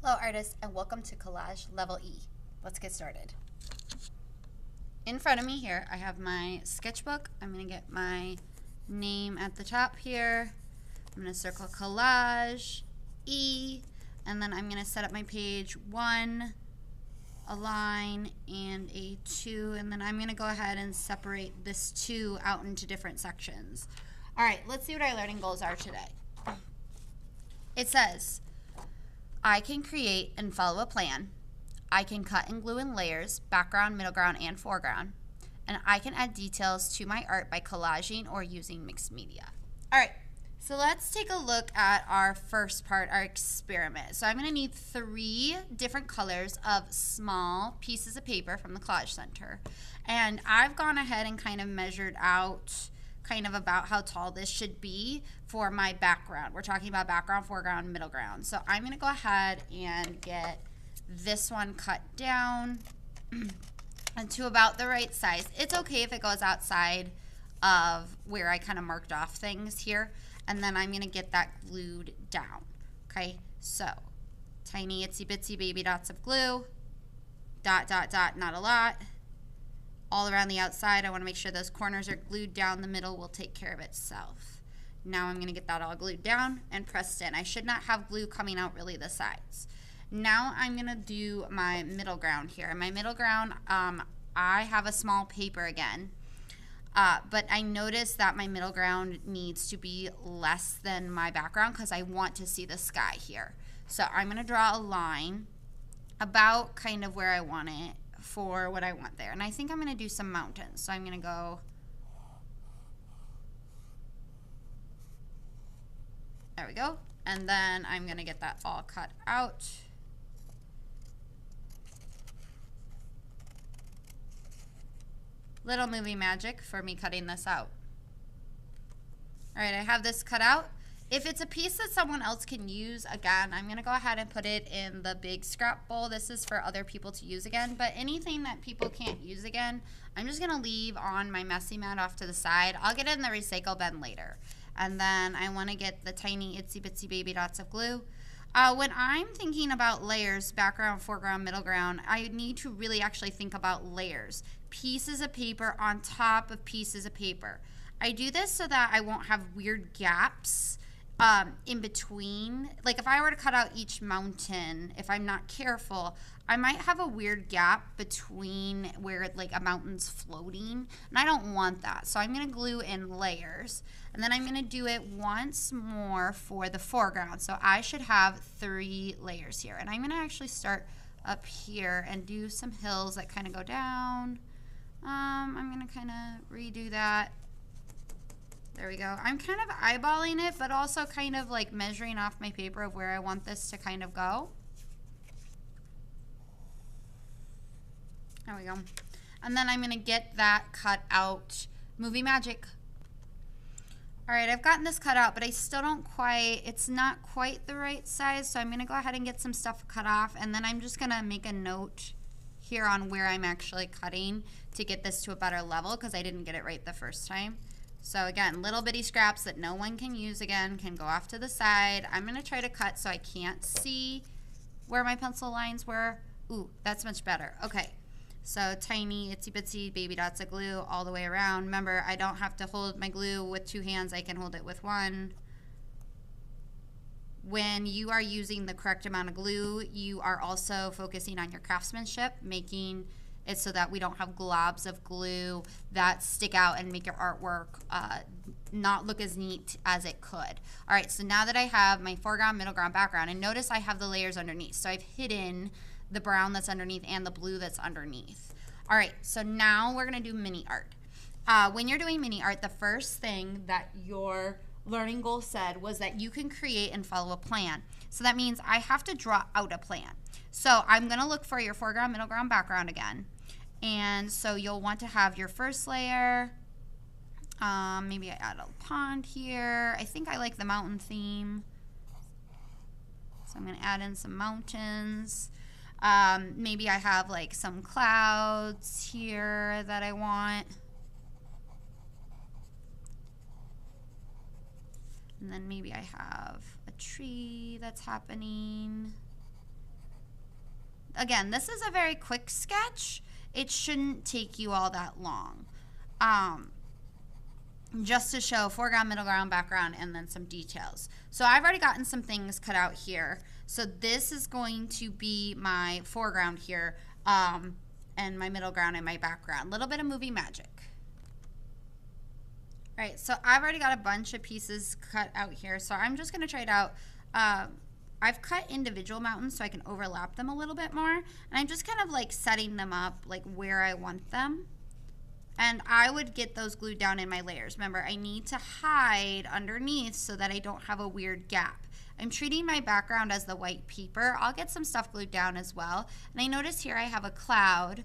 Hello artists and welcome to Collage Level E. Let's get started. In front of me here I have my sketchbook. I'm going to get my name at the top here. I'm going to circle Collage E, and then I'm going to set up my page 1, a line, and a 2, and then I'm going to go ahead and separate this 2 out into different sections. Alright, let's see what our learning goals are today. It says, I can create and follow a plan. I can cut and glue in layers, background, middle ground, and foreground. And I can add details to my art by collaging or using mixed media. All right, so let's take a look at our first part, our experiment. So I'm going to need 3 different colors of small pieces of paper from the Collage Center. And I've gone ahead and kind of measured out kind of about how tall this should be for my background. We're talking about background, foreground, middle ground. So I'm going to go ahead and get this one cut down to about the right size. It's okay if it goes outside of where I kind of marked off things here. And then I'm going to get that glued down. Okay, so tiny itsy bitsy baby dots of glue, dot, dot, dot, not a lot. All around the outside, I want to make sure those corners are glued down. The middle will take care of itself. Now I'm going to get that all glued down and pressed in. I should not have glue coming out really the sides. Now I'm going to do my middle ground here. In my middle ground, I have a small paper again, but I noticed that my middle ground needs to be less than my background because I want to see the sky here. So I'm going to draw a line about kind of where I want it for what I want there. And I think I'm going to do some mountains. So I'm going to go, there we go. And then I'm going to get that all cut out. Little movie magic for me cutting this out. All right, I have this cut out. If it's a piece that someone else can use, again, I'm going to go ahead and put it in the big scrap bowl. This is for other people to use again. But anything that people can't use again, I'm just going to leave on my messy mat off to the side. I'll get it in the recycle bin later. And then I want to get the tiny itsy bitsy baby dots of glue. When I'm thinking about layers, background, foreground, middle ground, I need to really actually think about layers. Pieces of paper on top of pieces of paper. I do this so that I won't have weird gaps in between. Like if I were to cut out each mountain, if I'm not careful, I might have a weird gap between where like a mountain's floating, and I don't want that. So I'm going to glue in layers, and then I'm going to do it once more for the foreground. So I should have 3 layers here, and I'm going to actually start up here and do some hills that kind of go down. I'm going to kind of redo that. There we go. I'm kind of eyeballing it, but also kind of like measuring off my paper of where I want this to kind of go. There we go. And then I'm going to get that cut out. Movie magic. All right, I've gotten this cut out, but I still don't quite, it's not quite the right size, so I'm going to go ahead and get some stuff cut off, and then I'm just going to make a note here on where I'm actually cutting to get this to a better level because I didn't get it right the first time. So again, little bitty scraps that no one can use again can go off to the side. I'm going to try to cut so I can't see where my pencil lines were. Ooh, that's much better. Okay, so tiny itsy bitsy baby dots of glue all the way around. Remember, I don't have to hold my glue with 2 hands. I can hold it with 1. When you are using the correct amount of glue, you are also focusing on your craftsmanship, making it so that we don't have globs of glue that stick out and make your artwork not look as neat as it could. All right, so now that I have my foreground, middle ground, background, and notice I have the layers underneath. So I've hidden the brown that's underneath and the blue that's underneath. All right, so now we're gonna do mini art. When you're doing mini art, the first thing that your learning goal said was that you can create and follow a plan. So that means I have to draw out a plan. So I'm gonna look for your foreground, middle ground, background again. And so you'll want to have your first layer. Maybe I add a pond here. I think I like the mountain theme. So I'm going to add in some mountains. Maybe I have like some clouds here that I want. And then maybe I have a tree that's happening. again, this is a very quick sketch. It shouldn't take you all that long. Just to show foreground, middle ground, background, and then some details. So I've already gotten some things cut out here. So this is going to be my foreground here, and my middle ground and my background. A little bit of movie magic. All right, so I've already got a bunch of pieces cut out here. So I'm just gonna try it out. I've cut individual mountains so I can overlap them a little bit more. And I'm just kind of like setting them up like where I want them. And I would get those glued down in my layers. Remember, I need to hide underneath so that I don't have a weird gap. I'm treating my background as the white paper. I'll get some stuff glued down as well. And I notice here I have a cloud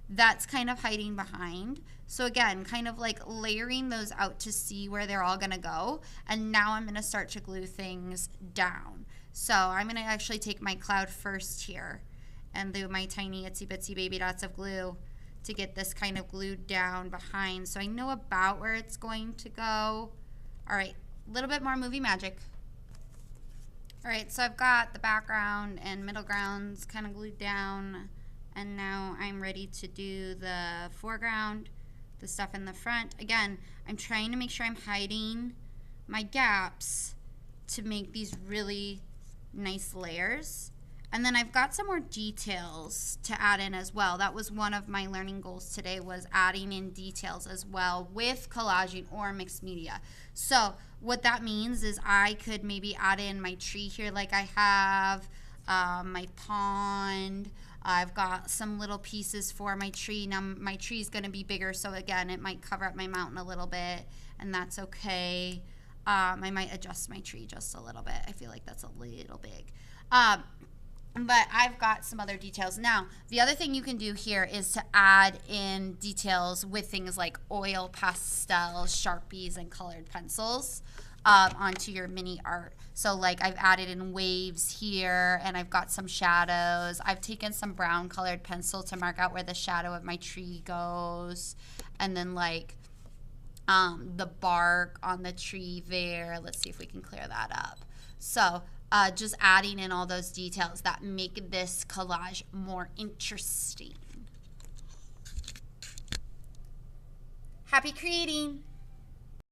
that's kind of hiding behind. So again, kind of like layering those out to see where they're all gonna go. And now I'm gonna start to glue things down. So I'm gonna actually take my cloud first here and do my tiny itsy bitsy baby dots of glue to get this kind of glued down behind. So I know about where it's going to go. All right, a little bit more movie magic. All right, so I've got the background and middle grounds kind of glued down, and now I'm ready to do the foreground, the stuff in the front. Again, I'm trying to make sure I'm hiding my gaps to make these really nice layers. And then I've got some more details to add in as well. That was one of my learning goals today, was adding in details as well with collaging or mixed media. So what that means is I could maybe add in my tree here like I have, my pond. I've got some little pieces for my tree. Now my tree is going to be bigger, so again, it might cover up my mountain a little bit, and that's okay. I might adjust my tree just a little bit. I feel like that's a little big. But I've got some other details. Now, the other thing you can do here is to add in details with things like oil pastels, Sharpies, and colored pencils onto your mini art. So like I've added in waves here, and I've got some shadows. I've taken some brown colored pencil to mark out where the shadow of my tree goes. And then like the bark on the tree there. Let's see if we can clear that up. So just adding in all those details that make this collage more interesting. Happy creating!